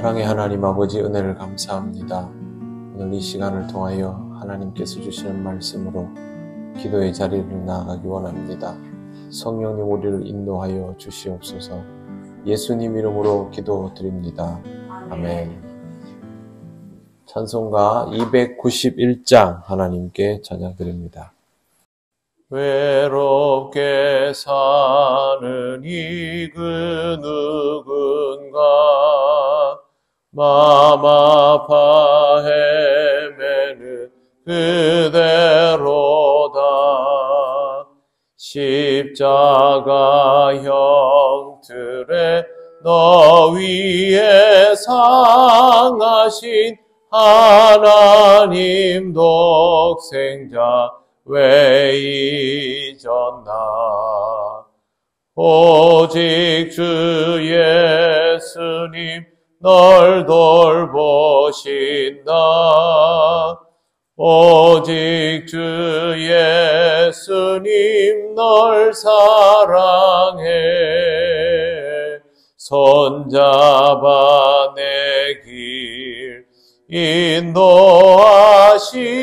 사랑의 하나님 아버지, 은혜를 감사합니다. 오늘 이 시간을 통하여 하나님께서 주시는 말씀으로 기도의 자리를 나아가기 원합니다. 성령님 우리를 인도하여 주시옵소서. 예수님 이름으로 기도드립니다. 아멘. 찬송가 291장 하나님께 찬양드립니다. 외롭게 사는 이 그 누군가 마음 아파 헤매는 그대로다. 십자가 형틀에 너 위에 상하신 하나님 독생자 왜 잊었나. 오직 주 예수님 널 돌보신다. 오직 주 예수님 널 사랑해. 손잡아 내 길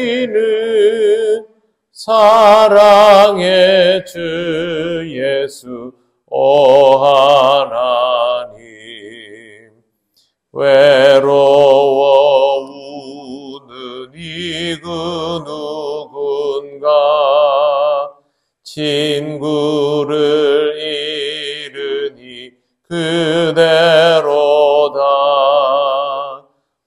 인도하시는 사랑의 주 예수 오 하나님. 외로워 우는 이 그 누군가 친구를 잃으니 그대로다.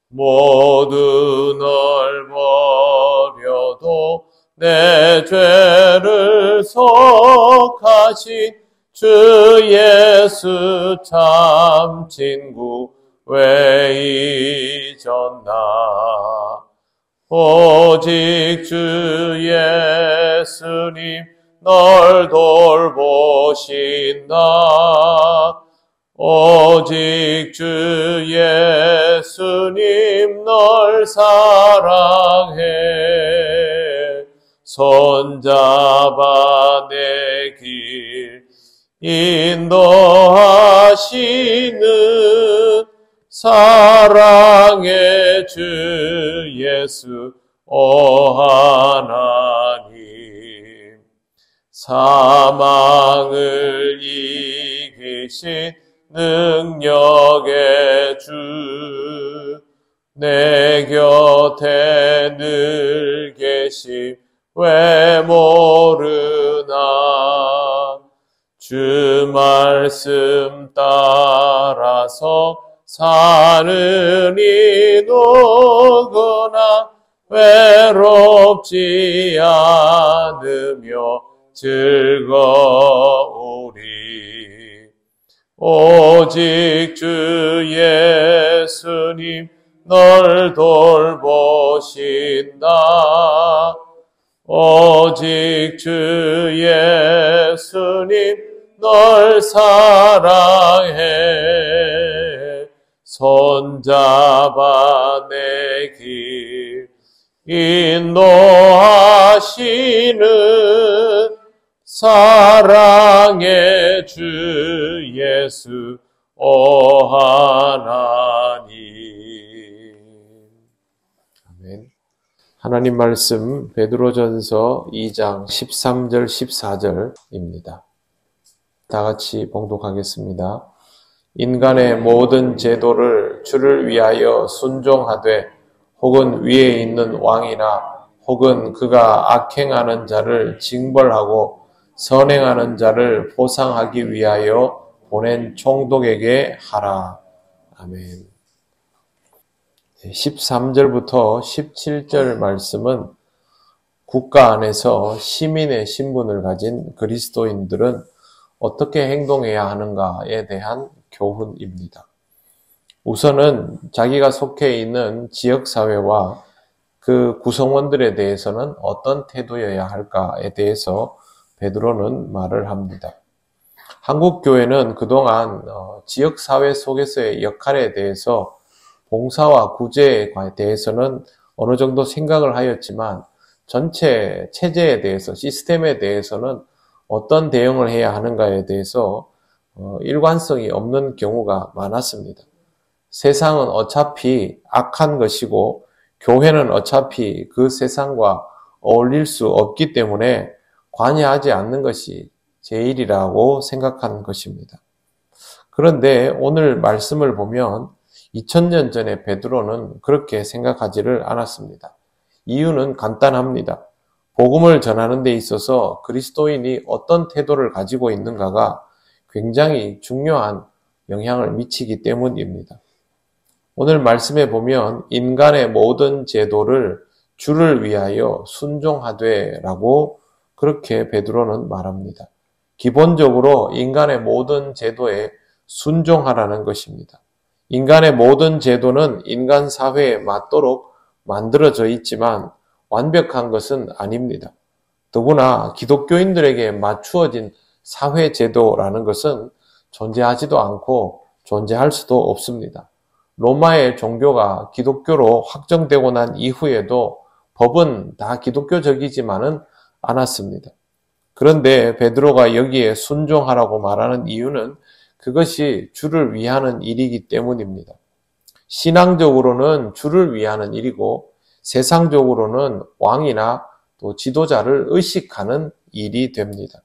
모두 널 버려도 내 죄를 속하신 주 예수 참 친구 왜 잊었나. 오직 주 예수님 널 돌보신다. 오직 주 예수님 널 사랑해. 손잡아 내 길 인도하시는 사랑의 주 예수 오 하나님. 사망을 이기신 능력의 주 내 곁에 늘 계심 왜 모르나. 주 말씀 따라서 사는 이 누구나 외롭지 않으며 즐거우리. 오직 주 예수님 널 돌보신다. 오직 주 예수님 널 사랑해. 손잡아 내 길 인도하시는 사랑의 주 예수 오 하나님. 아멘. 하나님 말씀 베드로전서 2장 13절 14절입니다. 다 같이 봉독하겠습니다. 인간의 모든 제도를 주를 위하여 순종하되 혹은 위에 있는 왕이나 혹은 그가 악행하는 자를 징벌하고 선행하는 자를 보상하기 위하여 보낸 총독에게 하라. 아멘. 13절부터 17절 말씀은 국가 안에서 시민의 신분을 가진 그리스도인들은 어떻게 행동해야 하는가에 대한 교훈입니다. 우선은 자기가 속해 있는 지역사회와 그 구성원들에 대해서는 어떤 태도여야 할까에 대해서 베드로는 말을 합니다. 한국교회는 그동안 지역사회 속에서의 역할에 대해서 봉사와 구제에 대해서는 어느 정도 생각을 하였지만 전체 체제에 대해서, 시스템에 대해서는 어떤 대응을 해야 하는가에 대해서 일관성이 없는 경우가 많았습니다. 세상은 어차피 악한 것이고 교회는 어차피 그 세상과 어울릴 수 없기 때문에 관여하지 않는 것이 제일이라고 생각한 것입니다. 그런데 오늘 말씀을 보면 2000년 전에 베드로는 그렇게 생각하지를 않았습니다. 이유는 간단합니다. 복음을 전하는 데 있어서 그리스도인이 어떤 태도를 가지고 있는가가 굉장히 중요한 영향을 미치기 때문입니다. 오늘 말씀에 보면 인간의 모든 제도를 주를 위하여 순종하되 라고 그렇게 베드로는 말합니다. 기본적으로 인간의 모든 제도에 순종하라는 것입니다. 인간의 모든 제도는 인간 사회에 맞도록 만들어져 있지만 완벽한 것은 아닙니다. 더구나 기독교인들에게 맞추어진 사회 제도라는 것은 존재하지도 않고 존재할 수도 없습니다. 로마의 종교가 기독교로 확정되고 난 이후에도 법은 다 기독교적이지만은 않았습니다. 그런데 베드로가 여기에 순종하라고 말하는 이유는 그것이 주를 위하는 일이기 때문입니다. 신앙적으로는 주를 위하는 일이고 세상적으로는 왕이나 또 지도자를 의식하는 일이 됩니다.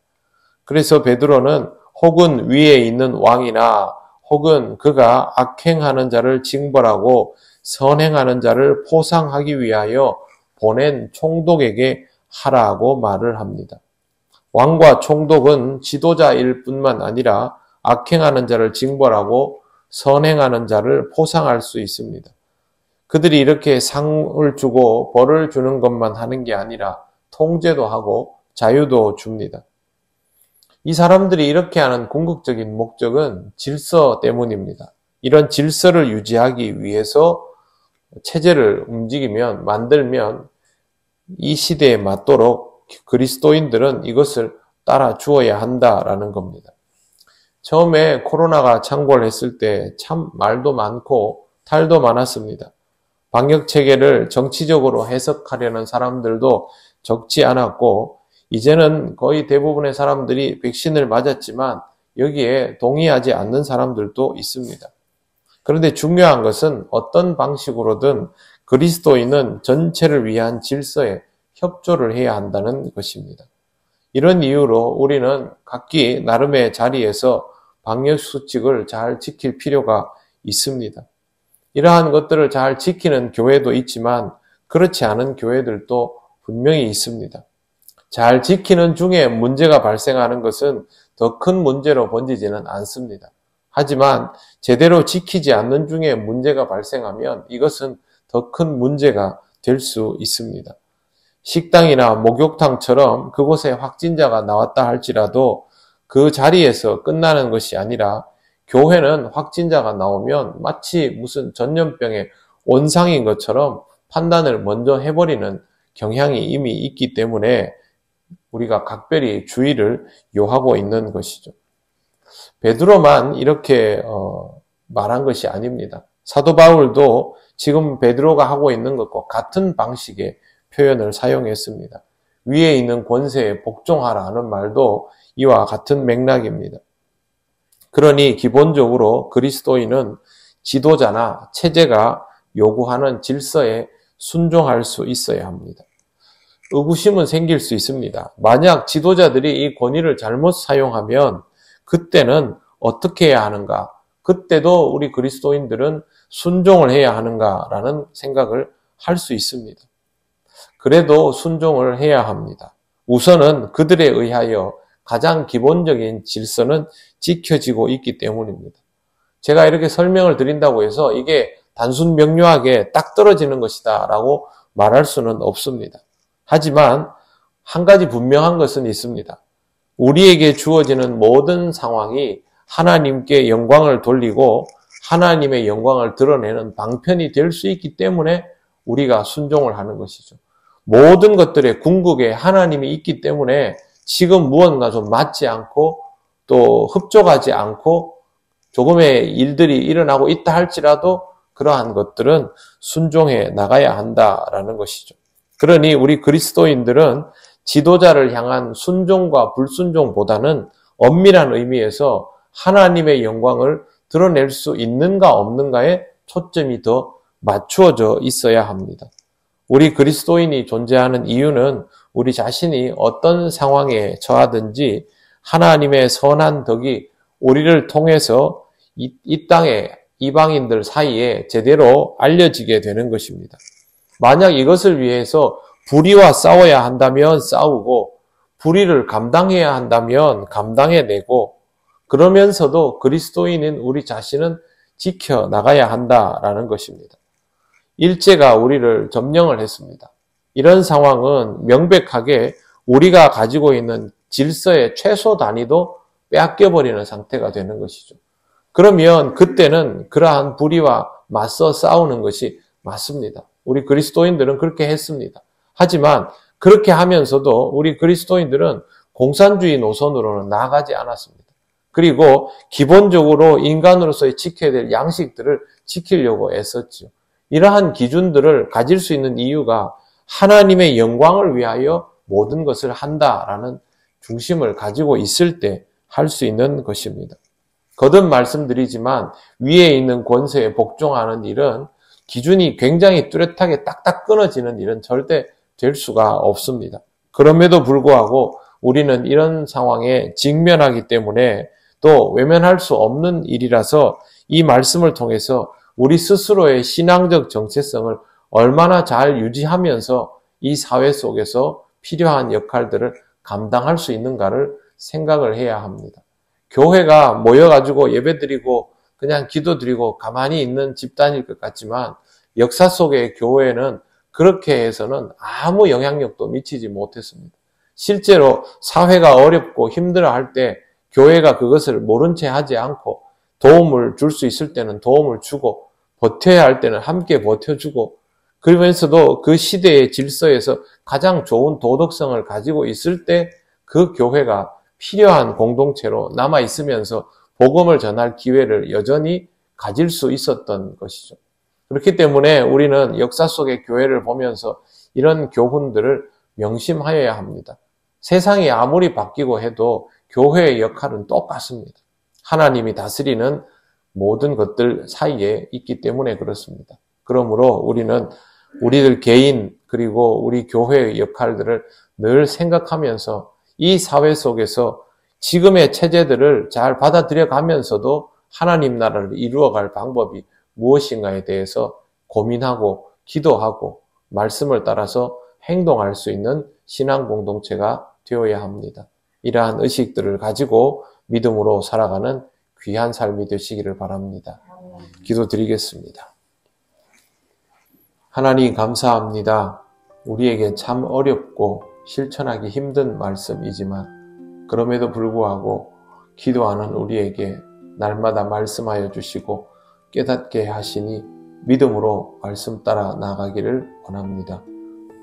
그래서 베드로는 혹은 위에 있는 왕이나 혹은 그가 악행하는 자를 징벌하고 선행하는 자를 포상하기 위하여 보낸 총독에게 하라고 말을 합니다. 왕과 총독은 지도자일 뿐만 아니라 악행하는 자를 징벌하고 선행하는 자를 포상할 수 있습니다. 그들이 이렇게 상을 주고 벌을 주는 것만 하는 게 아니라 통제도 하고 자유도 줍니다. 이 사람들이 이렇게 하는 궁극적인 목적은 질서 때문입니다. 이런 질서를 유지하기 위해서 체제를 만들면 이 시대에 맞도록 그리스도인들은 이것을 따라 주어야 한다라는 겁니다. 처음에 코로나가 창궐했을 때 참 말도 많고 탈도 많았습니다. 방역 체계를 정치적으로 해석하려는 사람들도 적지 않았고 이제는 거의 대부분의 사람들이 백신을 맞았지만 여기에 동의하지 않는 사람들도 있습니다. 그런데 중요한 것은 어떤 방식으로든 그리스도인은 전체를 위한 질서에 협조를 해야 한다는 것입니다. 이런 이유로 우리는 각기 나름의 자리에서 방역수칙을 잘 지킬 필요가 있습니다. 이러한 것들을 잘 지키는 교회도 있지만 그렇지 않은 교회들도 분명히 있습니다. 잘 지키는 중에 문제가 발생하는 것은 더 큰 문제로 번지지는 않습니다. 하지만 제대로 지키지 않는 중에 문제가 발생하면 이것은 더 큰 문제가 될 수 있습니다. 식당이나 목욕탕처럼 그곳에 확진자가 나왔다 할지라도 그 자리에서 끝나는 것이 아니라 교회는 확진자가 나오면 마치 무슨 전염병의 온상인 것처럼 판단을 먼저 해버리는 경향이 이미 있기 때문에 우리가 각별히 주의를 요하고 있는 것이죠. 베드로만 이렇게 말한 것이 아닙니다. 사도 바울도 지금 베드로가 하고 있는 것과 같은 방식의 표현을 사용했습니다. 위에 있는 권세에 복종하라는 말도 이와 같은 맥락입니다. 그러니 기본적으로 그리스도인은 지도자나 체제가 요구하는 질서에 순종할 수 있어야 합니다. 의구심은 생길 수 있습니다. 만약 지도자들이 이 권위를 잘못 사용하면 그때는 어떻게 해야 하는가? 그때도 우리 그리스도인들은 순종을 해야 하는가라는 생각을 할 수 있습니다. 그래도 순종을 해야 합니다. 우선은 그들에 의하여 가장 기본적인 질서는 지켜지고 있기 때문입니다. 제가 이렇게 설명을 드린다고 해서 이게 단순 명료하게 딱 떨어지는 것이다 라고 말할 수는 없습니다. 하지만 한 가지 분명한 것은 있습니다. 우리에게 주어지는 모든 상황이 하나님께 영광을 돌리고 하나님의 영광을 드러내는 방편이 될 수 있기 때문에 우리가 순종을 하는 것이죠. 모든 것들의 궁극에 하나님이 있기 때문에 지금 무언가 좀 맞지 않고 또 흡족하지 않고 조금의 일들이 일어나고 있다 할지라도 그러한 것들은 순종해 나가야 한다라는 것이죠. 그러니 우리 그리스도인들은 지도자를 향한 순종과 불순종보다는 엄밀한 의미에서 하나님의 영광을 드러낼 수 있는가 없는가에 초점이 더 맞추어져 있어야 합니다. 우리 그리스도인이 존재하는 이유는 우리 자신이 어떤 상황에 처하든지 하나님의 선한 덕이 우리를 통해서 이 땅의 이방인들 사이에 제대로 알려지게 되는 것입니다. 만약 이것을 위해서 불의와 싸워야 한다면 싸우고 불의를 감당해야 한다면 감당해내고 그러면서도 그리스도인인 우리 자신은 지켜나가야 한다라는 것입니다. 일제가 우리를 점령을 했습니다. 이런 상황은 명백하게 우리가 가지고 있는 질서의 최소 단위도 빼앗겨버리는 상태가 되는 것이죠. 그러면 그때는 그러한 불의와 맞서 싸우는 것이 맞습니다. 우리 그리스도인들은 그렇게 했습니다. 하지만 그렇게 하면서도 우리 그리스도인들은 공산주의 노선으로는 나아가지 않았습니다. 그리고 기본적으로 인간으로서의 지켜야 될 양식들을 지키려고 애썼죠. 이러한 기준들을 가질 수 있는 이유가 하나님의 영광을 위하여 모든 것을 한다라는 중심을 가지고 있을 때 할 수 있는 것입니다. 거듭 말씀드리지만 위에 있는 권세에 복종하는 일은 기준이 굉장히 뚜렷하게 딱딱 끊어지는 일은 절대 될 수가 없습니다. 그럼에도 불구하고 우리는 이런 상황에 직면하기 때문에 또 외면할 수 없는 일이라서 이 말씀을 통해서 우리 스스로의 신앙적 정체성을 얼마나 잘 유지하면서 이 사회 속에서 필요한 역할들을 감당할 수 있는가를 생각을 해야 합니다. 교회가 모여가지고 예배드리고 그냥 기도드리고 가만히 있는 집단일 것 같지만 역사 속의 교회는 그렇게 해서는 아무 영향력도 미치지 못했습니다. 실제로 사회가 어렵고 힘들어할 때 교회가 그것을 모른 채 하지 않고 도움을 줄 수 있을 때는 도움을 주고 버텨야 할 때는 함께 버텨주고 그러면서도 그 시대의 질서에서 가장 좋은 도덕성을 가지고 있을 때 그 교회가 필요한 공동체로 남아있으면서 복음을 전할 기회를 여전히 가질 수 있었던 것이죠. 그렇기 때문에 우리는 역사 속의 교회를 보면서 이런 교훈들을 명심하여야 합니다. 세상이 아무리 바뀌고 해도 교회의 역할은 똑같습니다. 하나님이 다스리는 모든 것들 사이에 있기 때문에 그렇습니다. 그러므로 우리는 우리들 개인 그리고 우리 교회의 역할들을 늘 생각하면서 이 사회 속에서 지금의 체제들을 잘 받아들여 가면서도 하나님 나라를 이루어갈 방법이 무엇인가에 대해서 고민하고 기도하고 말씀을 따라서 행동할 수 있는 신앙 공동체가 되어야 합니다. 이러한 의식들을 가지고 믿음으로 살아가는 귀한 삶이 되시기를 바랍니다. 기도드리겠습니다. 하나님 감사합니다. 우리에게 참 어렵고 실천하기 힘든 말씀이지만 그럼에도 불구하고 기도하는 우리에게 날마다 말씀하여 주시고 깨닫게 하시니 믿음으로 말씀 따라 나가기를 원합니다.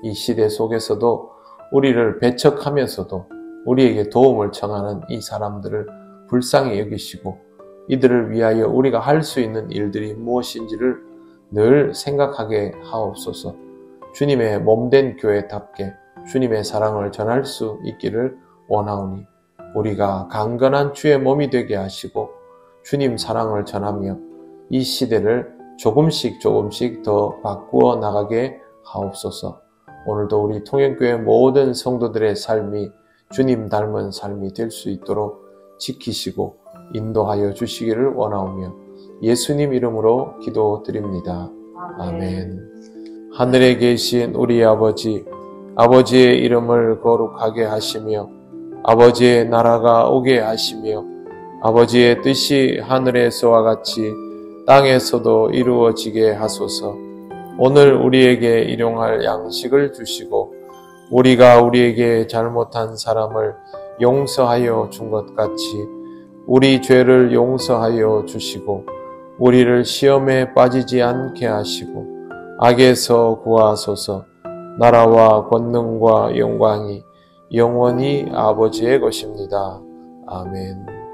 이 시대 속에서도 우리를 배척하면서도 우리에게 도움을 청하는 이 사람들을 불쌍히 여기시고 이들을 위하여 우리가 할 수 있는 일들이 무엇인지를 늘 생각하게 하옵소서. 주님의 몸된 교회답게 주님의 사랑을 전할 수 있기를 원하오니 우리가 강건한 주의 몸이 되게 하시고 주님 사랑을 전하며 이 시대를 조금씩 더 바꾸어 나가게 하옵소서. 오늘도 우리 통영교회 모든 성도들의 삶이 주님 닮은 삶이 될 수 있도록 지키시고 인도하여 주시기를 원하오며 예수님 이름으로 기도드립니다. 아멘. 하늘에 계신 우리 아버지, 아버지의 이름을 거룩하게 하시며 아버지의 나라가 오게 하시며 아버지의 뜻이 하늘에서와 같이 땅에서도 이루어지게 하소서. 오늘 우리에게 일용할 양식을 주시고 우리가 우리에게 잘못한 사람을 용서하여 준 것 같이 우리 죄를 용서하여 주시고 우리를 시험에 빠지지 않게 하시고 악에서 구하소서. 나라와 권능과 영광이 영원히 아버지의 것입니다. 아멘.